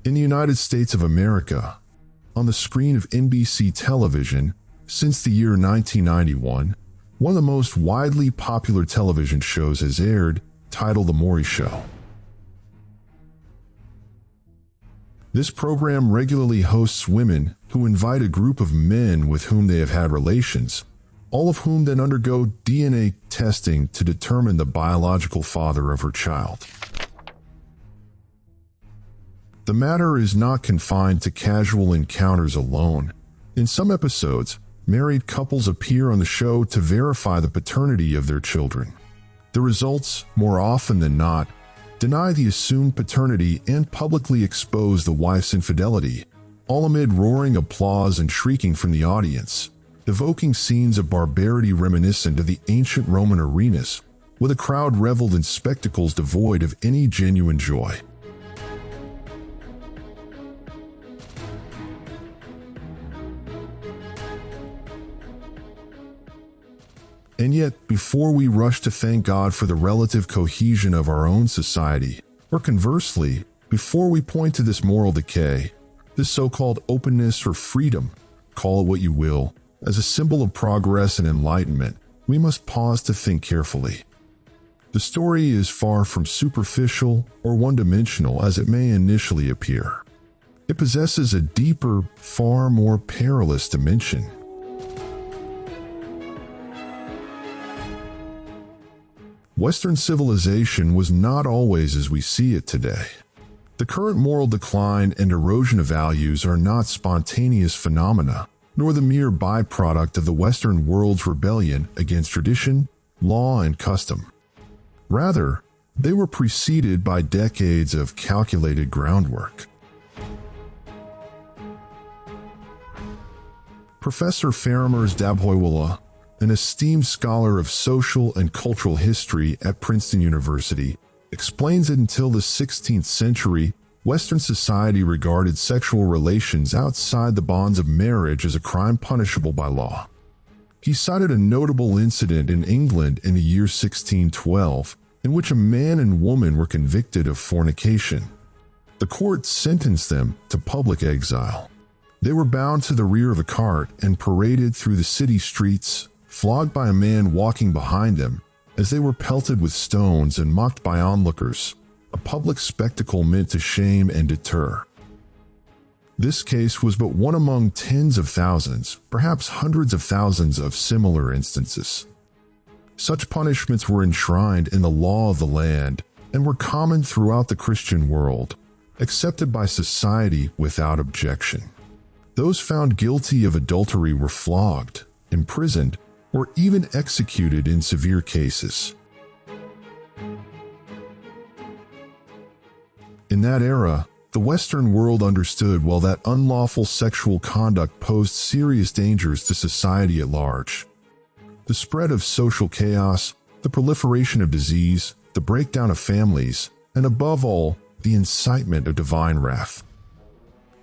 In the United States of America, on the screen of NBC television since the year 1991, one of the most widely popular television shows has aired, titled The Maury Show. This program regularly hosts women who invite a group of men with whom they have had relations, all of whom then undergo DNA testing to determine the biological father of her child. The matter is not confined to casual encounters alone. In some episodes, married couples appear on the show to verify the paternity of their children. The results, more often than not, deny the assumed paternity and publicly expose the wife's infidelity, all amid roaring applause and shrieking from the audience, evoking scenes of barbarity reminiscent of the ancient Roman arenas, with a crowd reveled in spectacles devoid of any genuine joy. And yet, before we rush to thank God for the relative cohesion of our own society, or conversely, before we point to this moral decay, this so-called openness or freedom, call it what you will, as a symbol of progress and enlightenment, we must pause to think carefully. The story is far from superficial or one-dimensional as it may initially appear. It possesses a deeper, far more perilous dimension. Western civilization was not always as we see it today. The current moral decline and erosion of values are not spontaneous phenomena, nor the mere byproduct of the Western world's rebellion against tradition, law, and custom. Rather, they were preceded by decades of calculated groundwork. Professor Faramerz Dabhoiwala, an esteemed scholar of social and cultural history at Princeton University, explains that until the 16th century, Western society regarded sexual relations outside the bonds of marriage as a crime punishable by law. He cited a notable incident in England in the year 1612, in which a man and woman were convicted of fornication. The court sentenced them to public exile. They were bound to the rear of a cart and paraded through the city streets, flogged by a man walking behind them, as they were pelted with stones and mocked by onlookers, a public spectacle meant to shame and deter. This case was but one among tens of thousands, perhaps hundreds of thousands of similar instances. Such punishments were enshrined in the law of the land and were common throughout the Christian world, accepted by society without objection. Those found guilty of adultery were flogged, imprisoned, or even executed in severe cases. In that era, the Western world understood well that unlawful sexual conduct posed serious dangers to society at large. The spread of social chaos, the proliferation of disease, the breakdown of families, and above all, the incitement of divine wrath.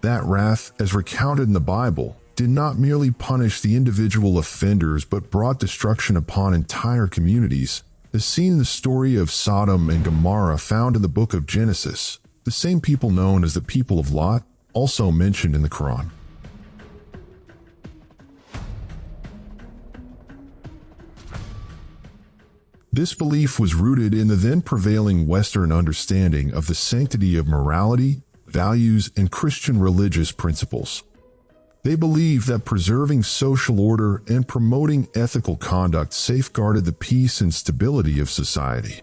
That wrath, as recounted in the Bible, did not merely punish the individual offenders but brought destruction upon entire communities, as seen in the story of Sodom and Gomorrah found in the book of Genesis, the same people known as the people of Lot, also mentioned in the Quran. This belief was rooted in the then prevailing Western understanding of the sanctity of morality, values, and Christian religious principles. They believed that preserving social order and promoting ethical conduct safeguarded the peace and stability of society.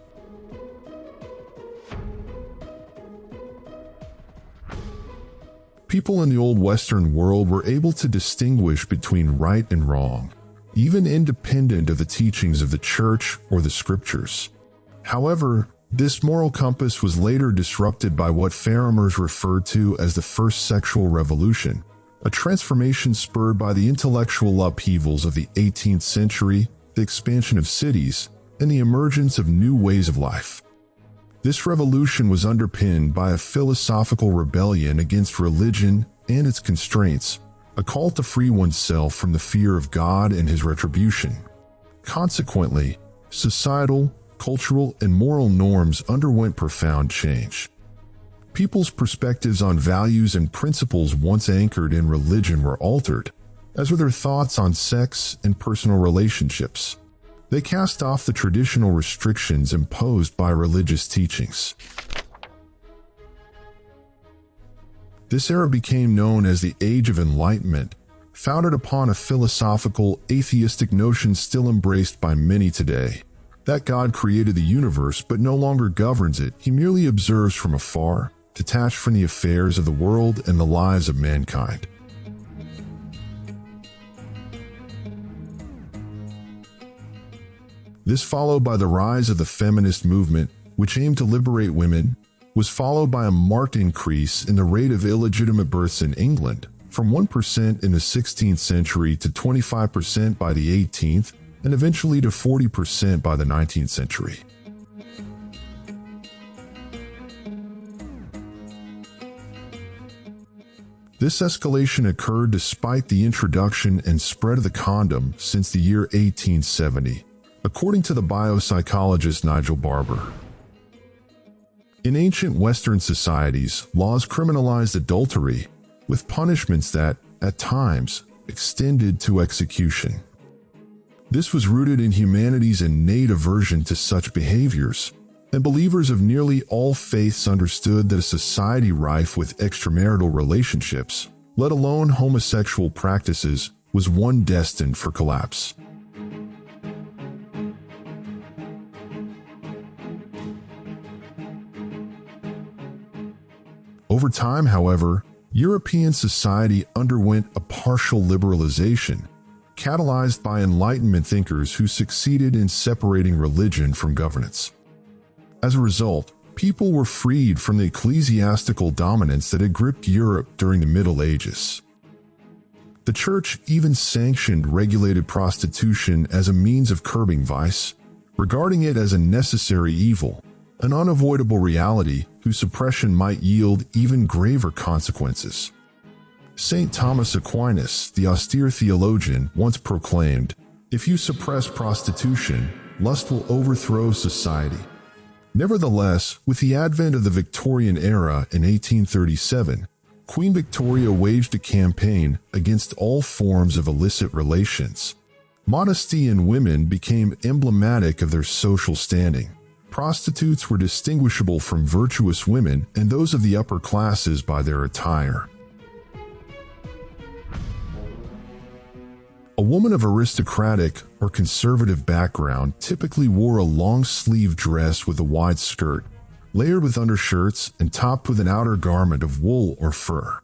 People in the old Western world were able to distinguish between right and wrong, even independent of the teachings of the church or the scriptures. However, this moral compass was later disrupted by what Faramerz referred to as the First Sexual Revolution, a transformation spurred by the intellectual upheavals of the 18th century, the expansion of cities, and the emergence of new ways of life. This revolution was underpinned by a philosophical rebellion against religion and its constraints, a call to free oneself from the fear of God and his retribution. Consequently, societal, cultural, and moral norms underwent profound change. People's perspectives on values and principles once anchored in religion were altered, as were their thoughts on sex and personal relationships. They cast off the traditional restrictions imposed by religious teachings. This era became known as the Age of Enlightenment, founded upon a philosophical, atheistic notion still embraced by many today, that God created the universe but no longer governs it. He merely observes from afar, detached from the affairs of the world and the lives of mankind. This, followed by the rise of the feminist movement, which aimed to liberate women, was followed by a marked increase in the rate of illegitimate births in England, from 1% in the 16th century to 25% by the 18th, and eventually to 40% by the 19th century. This escalation occurred despite the introduction and spread of the condom since the year 1870, according to the biopsychologist Nigel Barber. In ancient Western societies, laws criminalized adultery, with punishments that, at times, extended to execution. This was rooted in humanity's innate aversion to such behaviors, and believers of nearly all faiths understood that a society rife with extramarital relationships, let alone homosexual practices, was one destined for collapse. Over time, however, European society underwent a partial liberalization, catalyzed by Enlightenment thinkers who succeeded in separating religion from governance. As a result, people were freed from the ecclesiastical dominance that had gripped Europe during the Middle Ages. The Church even sanctioned regulated prostitution as a means of curbing vice, regarding it as a necessary evil, an unavoidable reality whose suppression might yield even graver consequences. St. Thomas Aquinas, the austere theologian, once proclaimed, "If you suppress prostitution, lust will overthrow society." Nevertheless, with the advent of the Victorian era in 1837, Queen Victoria waged a campaign against all forms of illicit relations. Modesty in women became emblematic of their social standing. Prostitutes were distinguishable from virtuous women and those of the upper classes by their attire. A woman of aristocratic or conservative background typically wore a long-sleeved dress with a wide skirt, layered with undershirts and topped with an outer garment of wool or fur.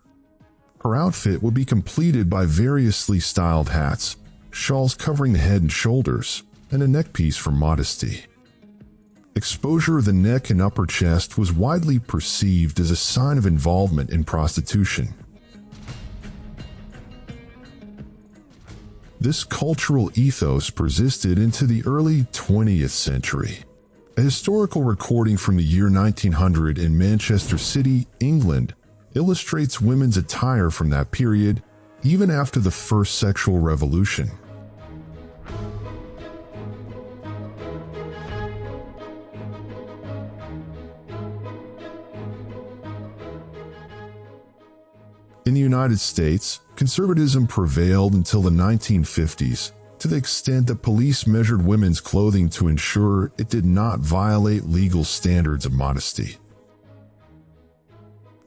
Her outfit would be completed by variously styled hats, shawls covering the head and shoulders, and a neckpiece for modesty. Exposure of the neck and upper chest was widely perceived as a sign of involvement in prostitution. This cultural ethos persisted into the early 20th century. A historical recording from the year 1900 in Manchester City, England, illustrates women's attire from that period, even after the first sexual revolution. In the United States, conservatism prevailed until the 1950s, to the extent that police measured women's clothing to ensure it did not violate legal standards of modesty.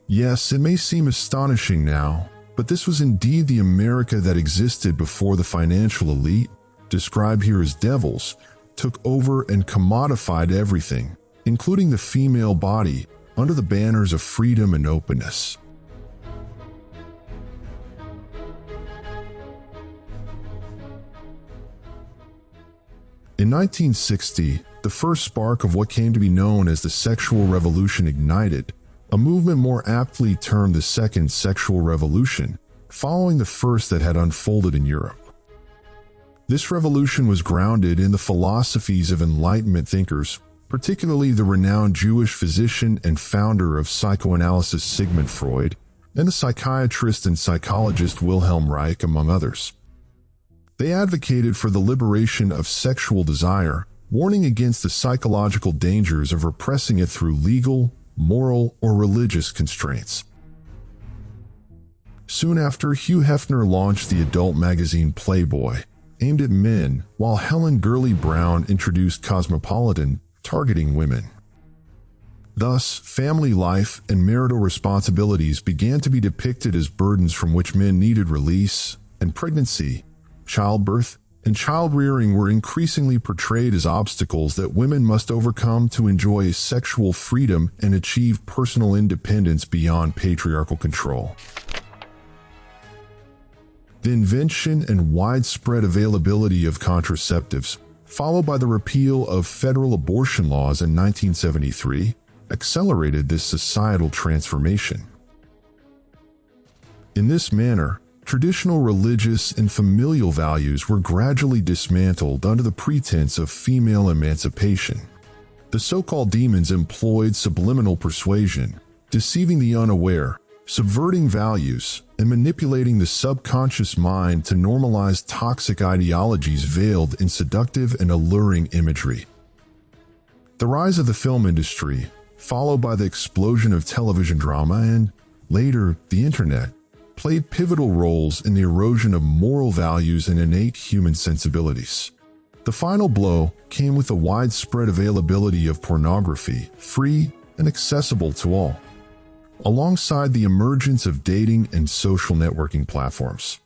Yes, it may seem astonishing now, but this was indeed the America that existed before the financial elite, described here as devils, took over and commodified everything, including the female body, under the banners of freedom and openness. In 1960, the first spark of what came to be known as the sexual revolution ignited, a movement more aptly termed the Second Sexual Revolution, following the first that had unfolded in Europe. This revolution was grounded in the philosophies of Enlightenment thinkers, particularly the renowned Jewish physician and founder of psychoanalysis Sigmund Freud, and the psychiatrist and psychologist Wilhelm Reich, among others. They advocated for the liberation of sexual desire, warning against the psychological dangers of repressing it through legal, moral, or religious constraints. Soon after, Hugh Hefner launched the adult magazine Playboy, aimed at men, while Helen Gurley Brown introduced Cosmopolitan, targeting women. Thus, family life and marital responsibilities began to be depicted as burdens from which men needed release, and pregnancy, childbirth, and child-rearing were increasingly portrayed as obstacles that women must overcome to enjoy sexual freedom and achieve personal independence beyond patriarchal control. The invention and widespread availability of contraceptives, followed by the repeal of federal abortion laws in 1973, accelerated this societal transformation. In this manner, traditional religious and familial values were gradually dismantled under the pretense of female emancipation. The so-called demons employed subliminal persuasion, deceiving the unaware, subverting values, and manipulating the subconscious mind to normalize toxic ideologies veiled in seductive and alluring imagery. The rise of the film industry, followed by the explosion of television drama and, later, the internet, played pivotal roles in the erosion of moral values and innate human sensibilities. The final blow came with the widespread availability of pornography, free and accessible to all, alongside the emergence of dating and social networking platforms.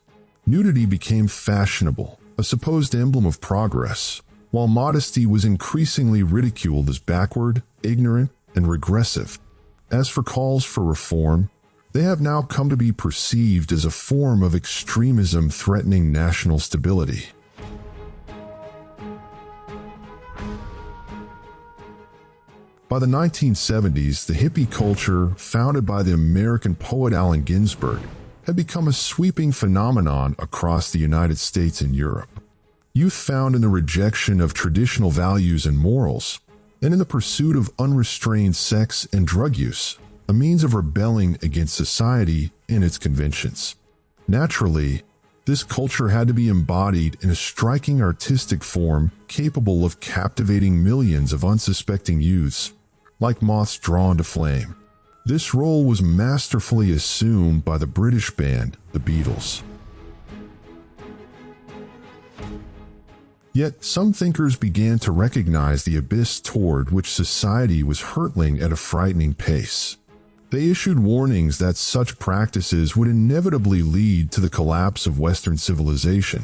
Nudity became fashionable, a supposed emblem of progress, while modesty was increasingly ridiculed as backward, ignorant, and regressive. As for calls for reform, they have now come to be perceived as a form of extremism threatening national stability. By the 1970s, the hippie culture, founded by the American poet Allen Ginsberg, had become a sweeping phenomenon across the United States and Europe. Youth found in the rejection of traditional values and morals, and in the pursuit of unrestrained sex and drug use, a means of rebelling against society and its conventions. Naturally, this culture had to be embodied in a striking artistic form capable of captivating millions of unsuspecting youths, like moths drawn to flame. This role was masterfully assumed by the British band, the Beatles. Yet, some thinkers began to recognize the abyss toward which society was hurtling at a frightening pace. They issued warnings that such practices would inevitably lead to the collapse of Western civilization.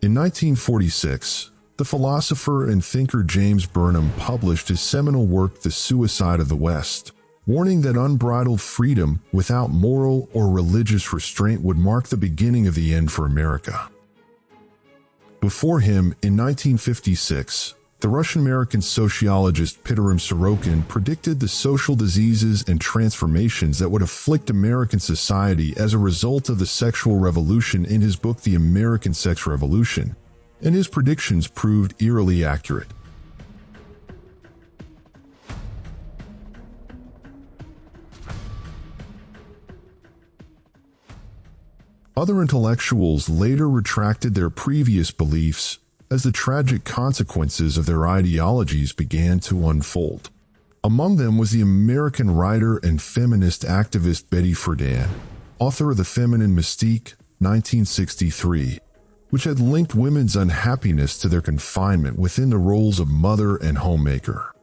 In 1946, the philosopher and thinker James Burnham published his seminal work, The Suicide of the West, warning that unbridled freedom without moral or religious restraint would mark the beginning of the end for America. Before him, in 1956, the Russian-American sociologist Pitirim Sorokin predicted the social diseases and transformations that would afflict American society as a result of the sexual revolution in his book The American Sex Revolution, and his predictions proved eerily accurate. Other intellectuals later retracted their previous beliefs as the tragic consequences of their ideologies began to unfold. Among them was the American writer and feminist activist Betty Friedan, author of The Feminine Mystique, 1963, which had linked women's unhappiness to their confinement within the roles of mother and homemaker.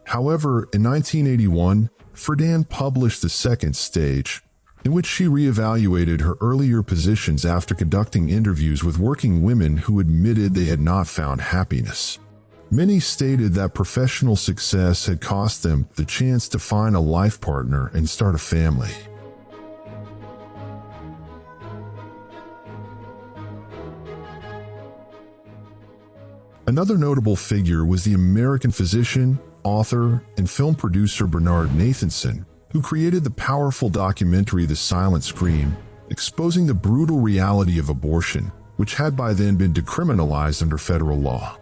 However, in 1981, Friedan published The Second Stage, in which she reevaluated her earlier positions after conducting interviews with working women who admitted they had not found happiness. Many stated that professional success had cost them the chance to find a life partner and start a family. Another notable figure was the American physician, author, and film producer Bernard Nathanson, who created the powerful documentary The Silent Scream, exposing the brutal reality of abortion, which had by then been decriminalized under federal law.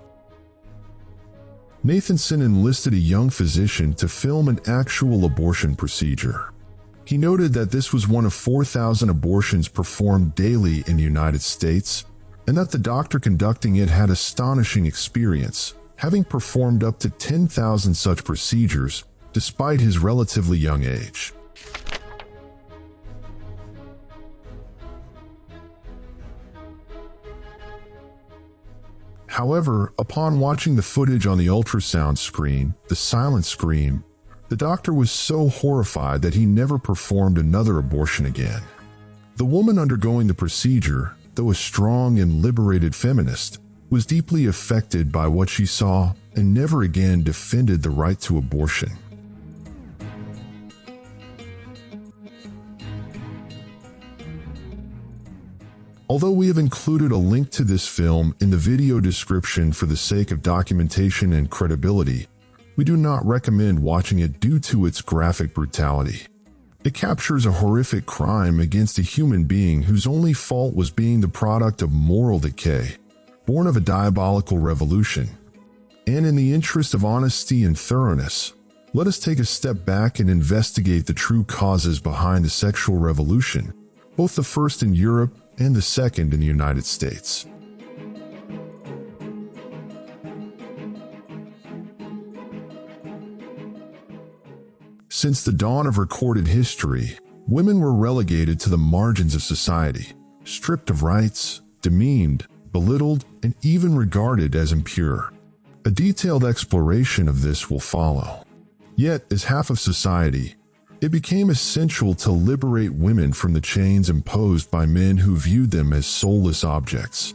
Nathanson enlisted a young physician to film an actual abortion procedure. He noted that this was one of 4,000 abortions performed daily in the United States, and that the doctor conducting it had astonishing experience, having performed up to 10,000 such procedures despite his relatively young age. However, upon watching the footage on the ultrasound screen, the silent scream, the doctor was so horrified that he never performed another abortion again. The woman undergoing the procedure, though a strong and liberated feminist, was deeply affected by what she saw and never again defended the right to abortion. Although we have included a link to this film in the video description for the sake of documentation and credibility, we do not recommend watching it due to its graphic brutality. It captures a horrific crime against a human being whose only fault was being the product of moral decay, born of a diabolical revolution. And in the interest of honesty and thoroughness, let us take a step back and investigate the true causes behind the sexual revolution, both the first in Europe and the second in the United States. Since the dawn of recorded history, women were relegated to the margins of society, stripped of rights, demeaned, belittled, and even regarded as impure. A detailed exploration of this will follow. Yet, as half of society, it became essential to liberate women from the chains imposed by men who viewed them as soulless objects.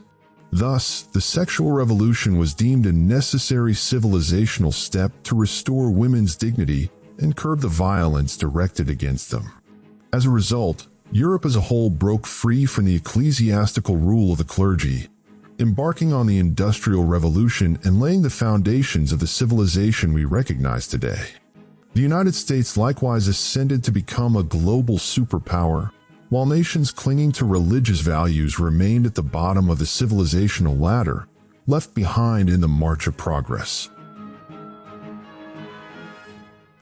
Thus, the sexual revolution was deemed a necessary civilizational step to restore women's dignity and curb the violence directed against them. As a result, Europe as a whole broke free from the ecclesiastical rule of the clergy, embarking on the Industrial Revolution and laying the foundations of the civilization we recognize today. The United States likewise ascended to become a global superpower, while nations clinging to religious values remained at the bottom of the civilizational ladder, left behind in the march of progress.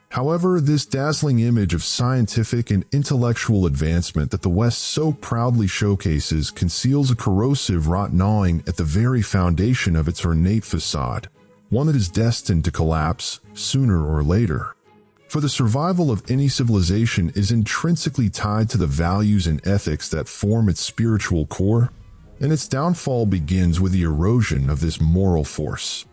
However, this dazzling image of scientific and intellectual advancement that the West so proudly showcases conceals a corrosive rot gnawing at the very foundation of its ornate facade, one that is destined to collapse sooner or later. For the survival of any civilization is intrinsically tied to the values and ethics that form its spiritual core, and its downfall begins with the erosion of this moral force.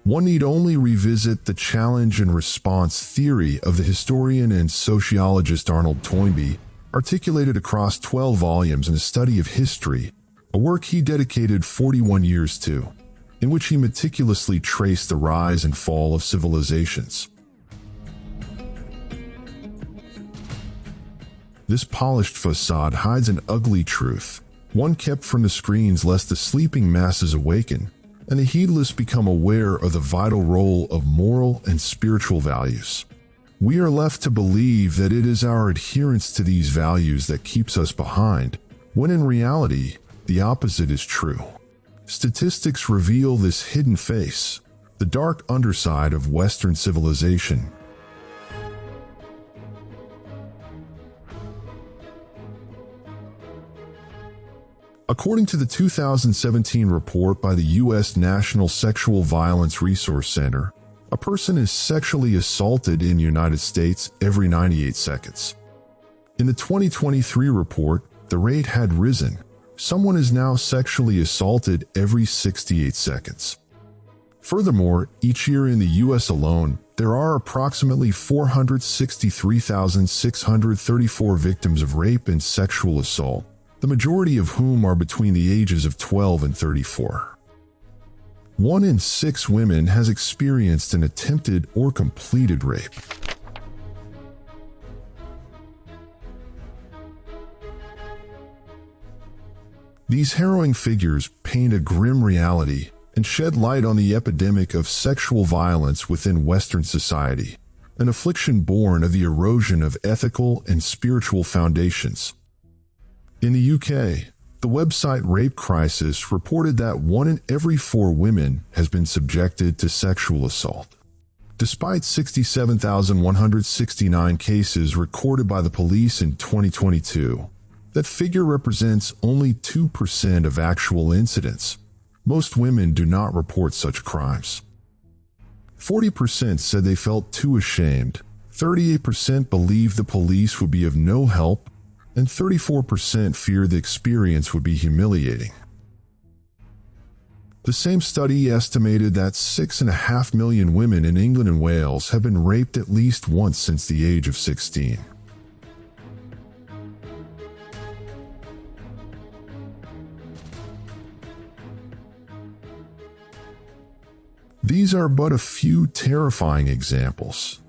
One need only revisit the challenge and response theory of the historian and sociologist Arnold Toynbee, articulated across 12 volumes in a study of history, a work he dedicated 41 years to, in which he meticulously traced the rise and fall of civilizations. This polished facade hides an ugly truth, one kept from the screens lest the sleeping masses awaken, and the heedless become aware of the vital role of moral and spiritual values. We are left to believe that it is our adherence to these values that keeps us behind, when in reality, the opposite is true. Statistics reveal this hidden face, the dark underside of Western civilization. According to the 2017 report by the U.S. National Sexual Violence Resource Center, a person is sexually assaulted in the United States every 98 seconds. In the 2023 report, the rate had risen. Someone is now sexually assaulted every 68 seconds. Furthermore, each year in the U.S. alone, there are approximately 463,634 victims of rape and sexual assault, the majority of whom are between the ages of 12 and 34. 1 in 6 women has experienced an attempted or completed rape. These harrowing figures paint a grim reality and shed light on the epidemic of sexual violence within Western society, an affliction born of the erosion of ethical and spiritual foundations. In the UK, the website Rape Crisis reported that 1 in every 4 women has been subjected to sexual assault. Despite 67,169 cases recorded by the police in 2022, That figure represents only 2% of actual incidents. Most women do not report such crimes. 40% said they felt too ashamed, 38% believed the police would be of no help, and 34% feared the experience would be humiliating. The same study estimated that 6.5 million women in England and Wales have been raped at least once since the age of 16. These are but a few terrifying examples.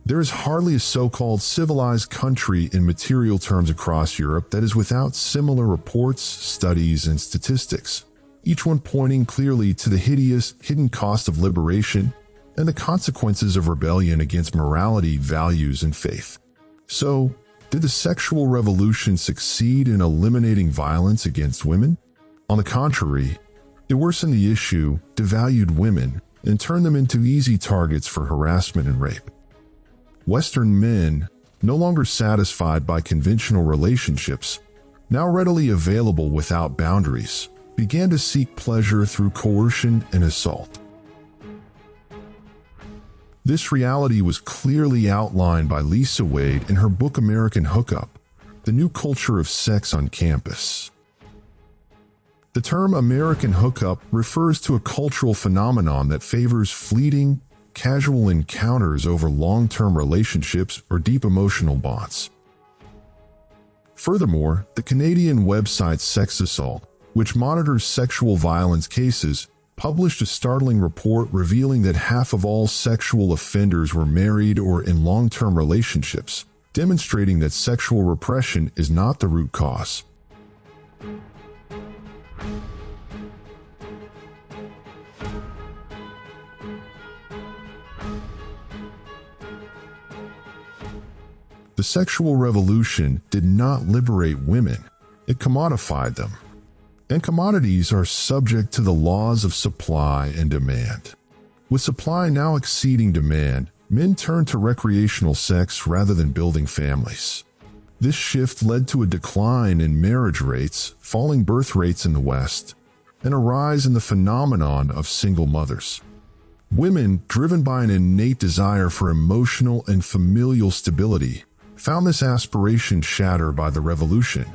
There is hardly a so-called civilized country in material terms across Europe that is without similar reports, studies, and statistics, each one pointing clearly to the hideous, hidden cost of liberation and the consequences of rebellion against morality, values, and faith. So, did the sexual revolution succeed in eliminating violence against women? On the contrary, it worsened the issue, devalued women, and turned them into easy targets for harassment and rape. Western men, no longer satisfied by conventional relationships, now readily available without boundaries, began to seek pleasure through coercion and assault. This reality was clearly outlined by Lisa Wade in her book American Hookup, The New Culture of Sex on Campus. The term American hookup refers to a cultural phenomenon that favors fleeting, casual encounters over long-term relationships or deep emotional bonds. Furthermore, the Canadian website Sex Assault, which monitors sexual violence cases, published a startling report revealing that half of all sexual offenders were married or in long-term relationships, demonstrating that sexual repression is not the root cause. The sexual revolution did not liberate women, it commodified them. And commodities are subject to the laws of supply and demand. With supply now exceeding demand, men turn to recreational sex rather than building families. This shift led to a decline in marriage rates, falling birth rates in the West, and a rise in the phenomenon of single mothers. Women, driven by an innate desire for emotional and familial stability, found this aspiration shattered by the revolution,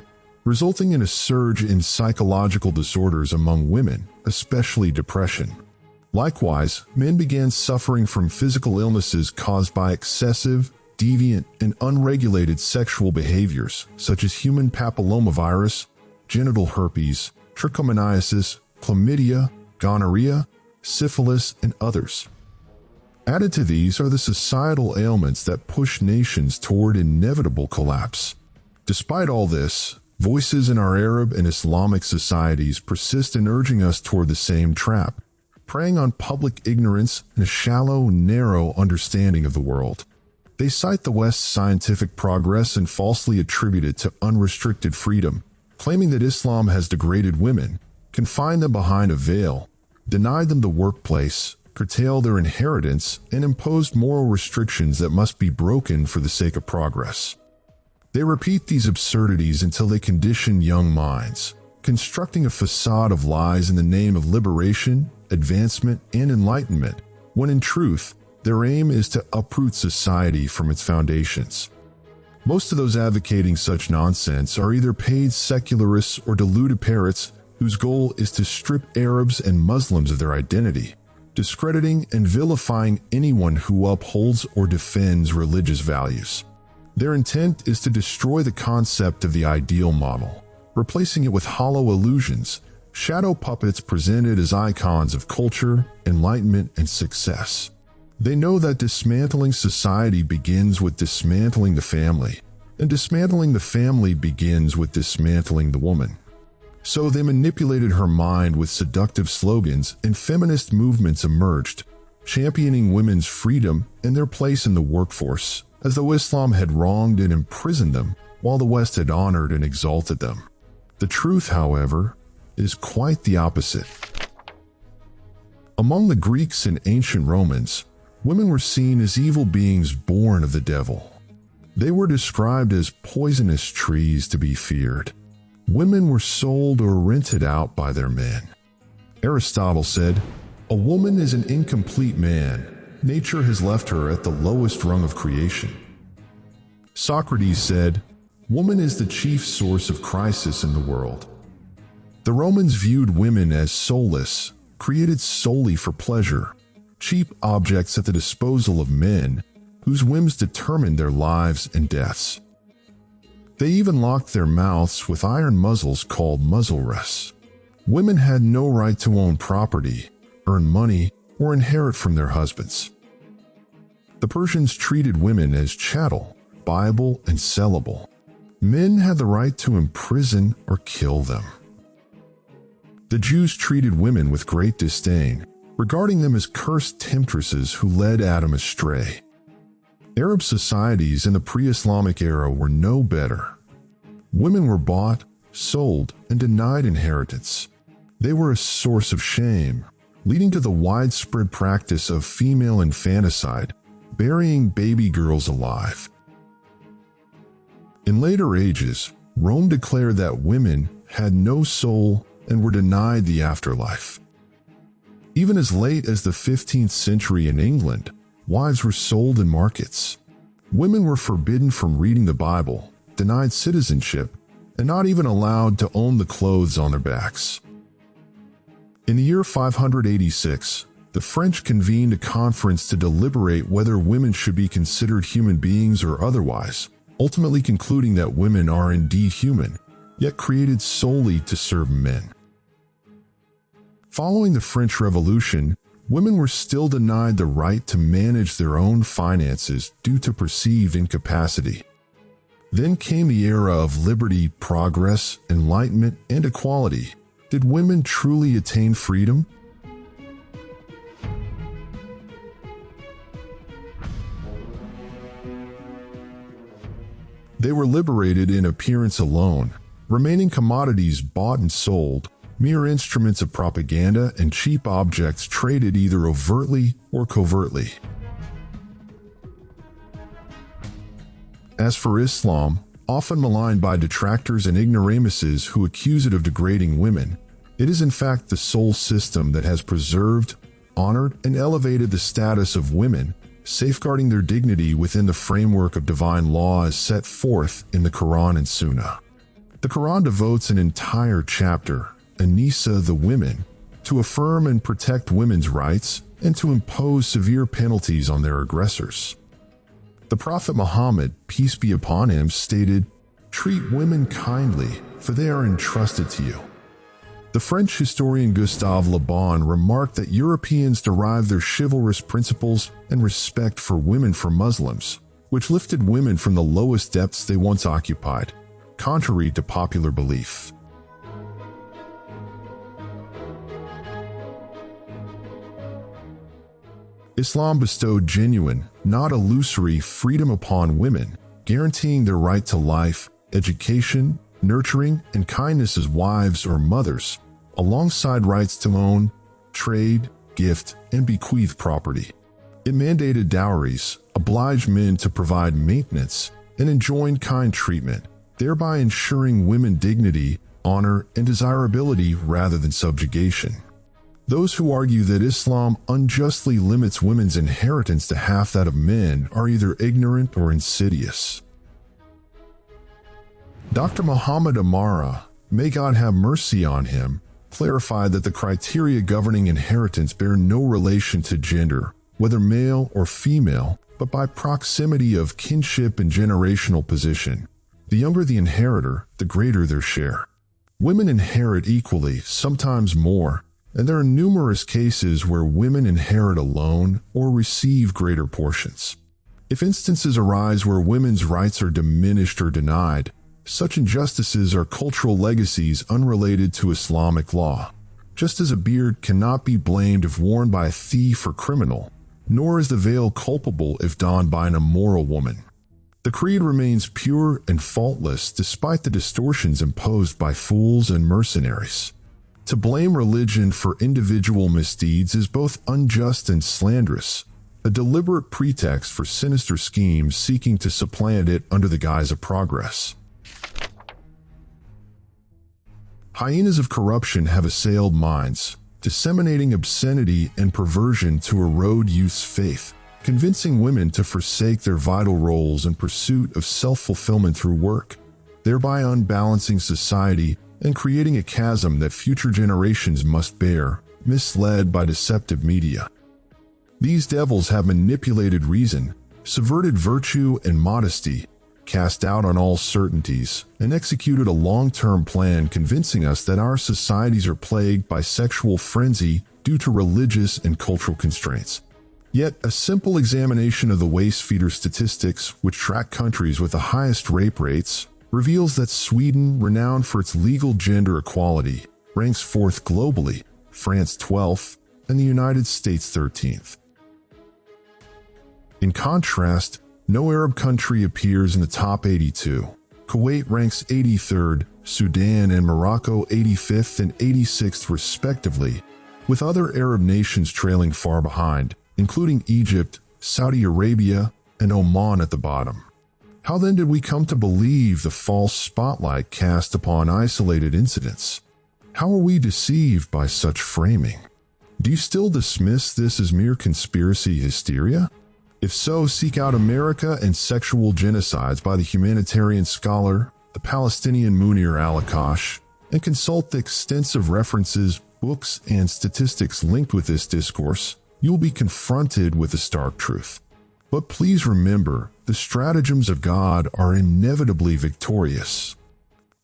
resulting in a surge in psychological disorders among women, especially depression. Likewise, men began suffering from physical illnesses caused by excessive, deviant, and unregulated sexual behaviors, such as human papillomavirus, genital herpes, trichomoniasis, chlamydia, gonorrhea, syphilis, and others. Added to these are the societal ailments that push nations toward inevitable collapse. Despite all this, voices in our Arab and Islamic societies persist in urging us toward the same trap, preying on public ignorance and a shallow, narrow understanding of the world. They cite the West's scientific progress and falsely attribute it to unrestricted freedom, claiming that Islam has degraded women, confined them behind a veil, denied them the workplace, curtailed their inheritance, and imposed moral restrictions that must be broken for the sake of progress. They repeat these absurdities until they condition young minds, constructing a facade of lies in the name of liberation, advancement, and enlightenment, when in truth, their aim is to uproot society from its foundations. Most of those advocating such nonsense are either paid secularists or deluded parrots whose goal is to strip Arabs and Muslims of their identity, discrediting and vilifying anyone who upholds or defends religious values. Their intent is to destroy the concept of the ideal model, replacing it with hollow illusions, shadow puppets presented as icons of culture, enlightenment, and success. They know that dismantling society begins with dismantling the family, and dismantling the family begins with dismantling the woman. So they manipulated her mind with seductive slogans, and feminist movements emerged, championing women's freedom and their place in the workforce, as though Islam had wronged and imprisoned them, while the West had honored and exalted them. The truth, however, is quite the opposite. Among the Greeks and ancient Romans, women were seen as evil beings born of the devil. They were described as poisonous trees to be feared. Women were sold or rented out by their men. Aristotle said, "A woman is an incomplete man. Nature has left her at the lowest rung of creation." Socrates said, "Woman is the chief source of crisis in the world." The Romans viewed women as soulless, created solely for pleasure, cheap objects at the disposal of men, whose whims determined their lives and deaths. They even locked their mouths with iron muzzles called muzzle rests. Women had no right to own property, earn money, or inherit from their husbands. The Persians treated women as chattel, buyable, and sellable. Men had the right to imprison or kill them. The Jews treated women with great disdain, regarding them as cursed temptresses who led Adam astray. Arab societies in the pre-Islamic era were no better. Women were bought, sold, and denied inheritance. They were a source of shame, leading to the widespread practice of female infanticide, burying baby girls alive. In later ages, Rome declared that women had no soul and were denied the afterlife. Even as late as the 15th century in England, wives were sold in markets. Women were forbidden from reading the Bible, denied citizenship, and not even allowed to own the clothes on their backs. In the year 586, the French convened a conference to deliberate whether women should be considered human beings or otherwise, ultimately concluding that women are indeed human, yet created solely to serve men. Following the French Revolution, women were still denied the right to manage their own finances due to perceived incapacity. Then came the era of liberty, progress, enlightenment, and equality. Did women truly attain freedom? They were liberated in appearance alone, remaining commodities bought and sold, mere instruments of propaganda and cheap objects traded either overtly or covertly. As for Islam, often maligned by detractors and ignoramuses who accuse it of degrading women, it is in fact the sole system that has preserved, honored, and elevated the status of women, safeguarding their dignity within the framework of divine law as set forth in the Quran and Sunnah. The Quran devotes an entire chapter, An-Nisa, the women, to affirm and protect women's rights and to impose severe penalties on their aggressors. The Prophet Muhammad, peace be upon him, stated, "Treat women kindly, for they are entrusted to you." The French historian Gustave Le Bon remarked that Europeans derived their chivalrous principles and respect for women from Muslims, which lifted women from the lowest depths they once occupied, contrary to popular belief. Islam bestowed genuine, not illusory, freedom upon women, guaranteeing their right to life, education, nurturing, and kindness as wives or mothers, alongside rights to own, trade, gift, and bequeath property. It mandated dowries, obliged men to provide maintenance, and enjoined kind treatment, thereby ensuring women dignity, honor, and desirability rather than subjugation. Those who argue that Islam unjustly limits women's inheritance to half that of men are either ignorant or insidious. Dr. Muhammad Amara, may God have mercy on him, clarified that the criteria governing inheritance bear no relation to gender, whether male or female, but by proximity of kinship and generational position. The younger the inheritor, the greater their share. Women inherit equally, sometimes more, and there are numerous cases where women inherit alone or receive greater portions. If instances arise where women's rights are diminished or denied, such injustices are cultural legacies unrelated to Islamic law. Just as a beard cannot be blamed if worn by a thief or criminal, nor is the veil culpable if donned by an immoral woman. The creed remains pure and faultless despite the distortions imposed by fools and mercenaries. To blame religion for individual misdeeds is both unjust and slanderous, a deliberate pretext for sinister schemes seeking to supplant it under the guise of progress. Hyenas of corruption have assailed minds, disseminating obscenity and perversion to erode youth's faith, convincing women to forsake their vital roles in pursuit of self-fulfillment through work, thereby unbalancing society and creating a chasm that future generations must bear, misled by deceptive media. These devils have manipulated reason, subverted virtue and modesty, cast doubt on all certainties, and executed a long-term plan convincing us that our societies are plagued by sexual frenzy due to religious and cultural constraints. Yet, a simple examination of the waste feeder statistics, which track countries with the highest rape rates, reveals that Sweden, renowned for its legal gender equality, ranks 4th globally, France 12th, and the United States 13th. In contrast, no Arab country appears in the top 82. Kuwait ranks 83rd, Sudan and Morocco 85th and 86th respectively, with other Arab nations trailing far behind, including Egypt, Saudi Arabia, and Oman at the bottom. How then did we come to believe the false spotlight cast upon isolated incidents? How are we deceived by such framing? Do you still dismiss this as mere conspiracy hysteria? If so, seek out America and Sexual Genocides by the humanitarian scholar, the Palestinian Munir al-Akash, and consult the extensive references, books, and statistics linked with this discourse. You'll be confronted with the stark truth. But please remember, the stratagems of God are inevitably victorious.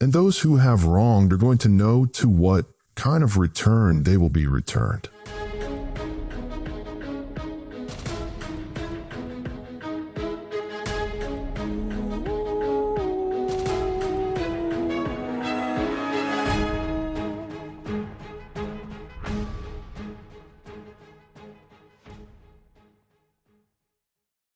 And those who have wronged are going to know to what kind of return they will be returned.